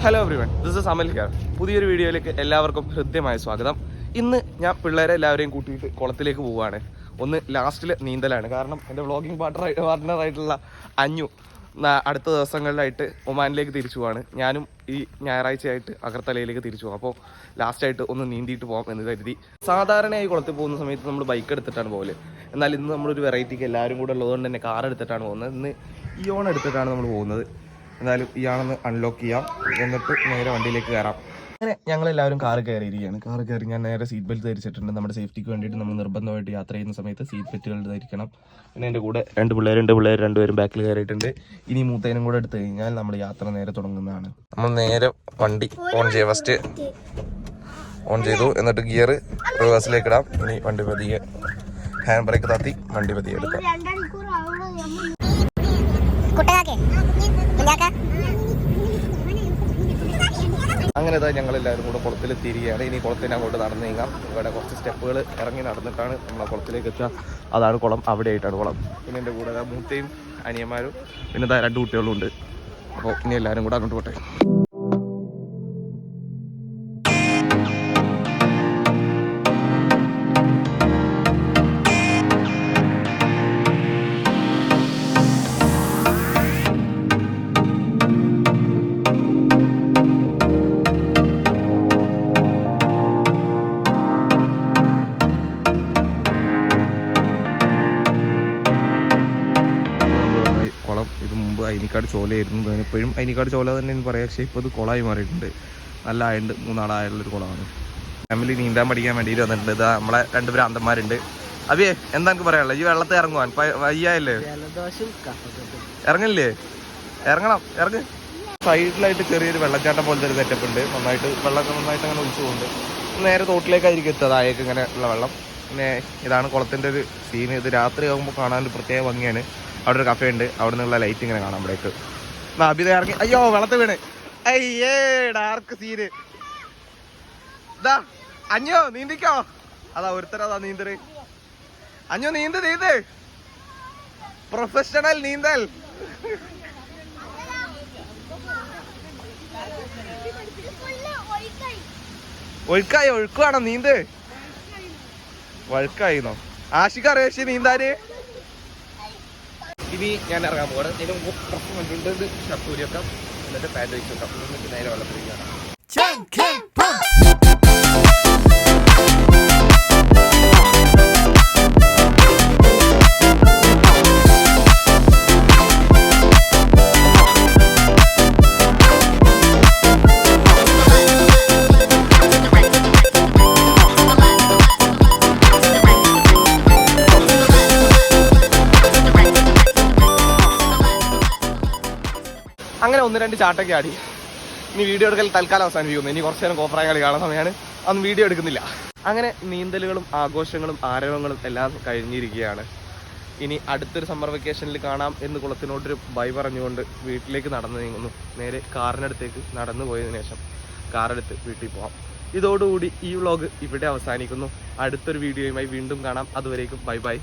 Hello everyone, this is Amal here. പുതിയൊരു വീഡിയോയിലേക്ക് എല്ലാവർക്കും ഹൃദ്യമായ സ്വാഗതം. ഇന്ന് ഞാൻ പിള്ളേരെ എല്ലാവരെയും കൂട്ടിയിട്ട് കുളത്തിലേക്ക് പോവുകയാണ്. ഒന്ന് ലാസ്റ്റിൽ നീന്തലാണ്. കാരണം എൻ്റെ വ്ളോഗിങ് പാർട്ട്ണറായിട്ടുള്ള അഞ്ഞു അടുത്ത ദിവസങ്ങളിലായിട്ട് ഒമാനിലേക്ക് തിരിച്ചു പോവാണ്. ഞാനും ഈ ഞായറാഴ്ചയായിട്ട് അഗർത്തലയിലേക്ക് തിരിച്ചു പോകും. അപ്പോൾ ലാസ്റ്റായിട്ട് ഒന്ന് നീന്തിയിട്ട് പോകാം എന്ന് കരുതി. സാധാരണയായി കുളത്തിൽ പോകുന്ന സമയത്ത് നമ്മൾ ബൈക്ക് എടുത്തിട്ടാണ് പോകല്. എന്നാൽ ഇന്ന് നമ്മളൊരു വെറൈറ്റിക്ക് എല്ലാവരും കൂടെ ഉള്ളതുകൊണ്ട് തന്നെ കാർ എടുത്തിട്ടാണ് പോകുന്നത്. ഇന്ന് ഇയോൺ എടുത്തിട്ടാണ് നമ്മൾ പോകുന്നത്. എന്നാലും ഇയാളൊന്ന് അൺലോക്ക് ചെയ്യാം, എന്നിട്ട് നേരെ വണ്ടിയിലേക്ക് കയറാം. അങ്ങനെ ഞങ്ങളെല്ലാവരും കാറ് കയറിയിരിക്കുകയാണ്. കാറ് കയറി ഞാൻ നേരെ സീറ്റ് ബെൽറ്റ് ധരിച്ചിട്ടുണ്ട്. നമ്മുടെ സേഫ്റ്റിക്ക് വേണ്ടിയിട്ട് നമ്മൾ നിർബന്ധമായിട്ട് യാത്ര ചെയ്യുന്ന സമയത്ത് സീറ്റ് ബെൽറ്റുകൾ ധരിക്കണം. പിന്നെ എൻ്റെ കൂടെ പിള്ളേർ രണ്ടുപേരും ബാക്കിൽ കയറിയിട്ടുണ്ട്. ഇനി മൂത്തേനും കൂടെ എടുത്തു കഴിഞ്ഞാൽ നമ്മുടെ യാത്ര നേരെ തുടങ്ങുന്നതാണ്. നമ്മൾ നേരെ വണ്ടി ഓൺ ചെയ്യാം. ഫസ്റ്റ് ഓൺ ചെയ്തു, എന്നിട്ട് ഗിയർ റിവേഴ്സിലേക്ക് ഇടാം. ഇനി വണ്ടി പതിയെ ഹാൻഡ് ബ്രേക്ക് താത്തി വണ്ടി പതിയെ എടുക്കാം. അങ്ങനെ ഞങ്ങളെല്ലാവരും കൂടെ കുളത്തിലെത്തിയിരിക്കുകയാണ്. ഇനി കുളത്തിന് അങ്ങോട്ട് നടന്നു നീങ്ങാം. ഇവിടെ കുറച്ച് സ്റ്റെപ്പുകൾ ഇറങ്ങി നടന്നിട്ടാണ് നമ്മളെ കുളത്തിലേക്ക് എത്തുക. അതാണ് കുളം, അവിടെ ആയിട്ടാണ് കുളം. പിന്നെ എൻ്റെ കൂടെ മൂത്തയും അനിയന്മാരും പിന്നെ 2 കുട്ടികളും ഉണ്ട്. അപ്പോൾ ഇനി എല്ലാവരും കൂടെ അങ്ങോട്ട് പോട്ടെ. അയിനിക്കാട് ചോലയായിരുന്നു. ഇപ്പോഴും അയിനിക്കാട് ചോല തന്നെ പറയാം. പക്ഷേ ഇപ്പോൾ ഇത് കുളമായി മാറിയിട്ടുണ്ട്. നല്ല ആയുണ്ട്, 3 നാളായുള്ളൊരു കുളമാണ്. ഫാമിലി നീന്താൻ പഠിക്കാൻ വേണ്ടിയിട്ട് വന്നിട്ടുണ്ട്. ഇതാ നമ്മളെ 2 ഭ്രാന്തന്മാരുണ്ട്. അവിയേ എന്താ എനിക്ക് പറയാനുള്ളത്? ഈ വെള്ളത്തിൽ ഇറങ്ങുവാൻ വയ്യായല്ലേ? ഇറങ്ങില്ലേ? ഇറങ്ങ്. സൈഡിലായിട്ട് ചെറിയൊരു വെള്ളച്ചാട്ടം പോലത്തെ ഒരു സെറ്റപ്പ് ഉണ്ട്. വെള്ളമൊക്കെ നന്നായിട്ട് അങ്ങനെ ഒഴിച്ചു പോകുന്നുണ്ട്. നേരെ തോട്ടിലേക്കായിരിക്കും എത്തുക, താഴേക്ക് ഇങ്ങനെ ഉള്ള വെള്ളം. പിന്നെ ഇതാണ് കുളത്തിൻ്റെ ഒരു സീൻ. ഇത് രാത്രി ആകുമ്പോൾ കാണാൻ ഒരു പ്രത്യേക ഭംഗിയാണ്. അവിടെ ഒരു കഫേ ഉണ്ട്, അവിടെ നിന്നുള്ള ലൈറ്റ് ഇങ്ങനെ കാണാം. അവിടേക്ക് അഭിത ഇറങ്ങി. അയ്യോ, വെള്ളത്തിൽ വീണ്. അയ്യേ, ഡാർക്ക് സീന്. ഇതാ അഞ്ഞോ നീന്തിക്കോ. അതാ ഒരുത്തരതാ നീന്തര്. അഞ്ഞോ നീന്ത് പ്രൊഫഷണൽ നീന്തൽ. ഒഴുക്കാണോ നീന്ത്? വഴുക്കായിന്നോ? ആഷിക റേഷി നീന്താന്. ഇനി ഞാൻ ഇറങ്ങാൻ പോകണം. ഇതിന് മുമ്പ് ഡ്രസ്സ് കണ്ടിട്ടുണ്ട്, ഷർട്ട് ഊരിയൊക്കെ, എന്നിട്ട് പാൻറ് വെച്ച് വെക്കാം. എന്നിട്ട് നേരെ വെള്ളത്തിലേക്കാണ്. അങ്ങനെ 1-2 ചാട്ടൊക്കെ ആടി. ഇനി വീഡിയോ എടുക്കൽ തൽക്കാലം അവസാനിപ്പിക്കുന്നു. ഇനി കുറച്ച് നേരം കോപ്രായ കളി കാണുന്ന സമയമാണ്. അതൊന്നും വീഡിയോ എടുക്കുന്നില്ല. അങ്ങനെ നീന്തലുകളും ആഘോഷങ്ങളും ആരവങ്ങളും എല്ലാം കഴിഞ്ഞിരിക്കുകയാണ്. ഇനി അടുത്തൊരു സമ്മർ വെക്കേഷനിൽ കാണാം എന്ന് കുളത്തിനോടൊരു ബൈ പറഞ്ഞുകൊണ്ട് വീട്ടിലേക്ക് നടന്നു നീങ്ങുന്നു. നേരെ കാറിനടുത്തേക്ക് നടന്നു പോയതിനു ശേഷം കാറെടുത്ത് വീട്ടിൽ പോകാം. ഇതോടുകൂടി ഈ വ്ളോഗ് ഇവിടെ അവസാനിക്കുന്നു. അടുത്തൊരു വീഡിയോയുമായി വീണ്ടും കാണാം. അതുവരേക്കും ബൈ.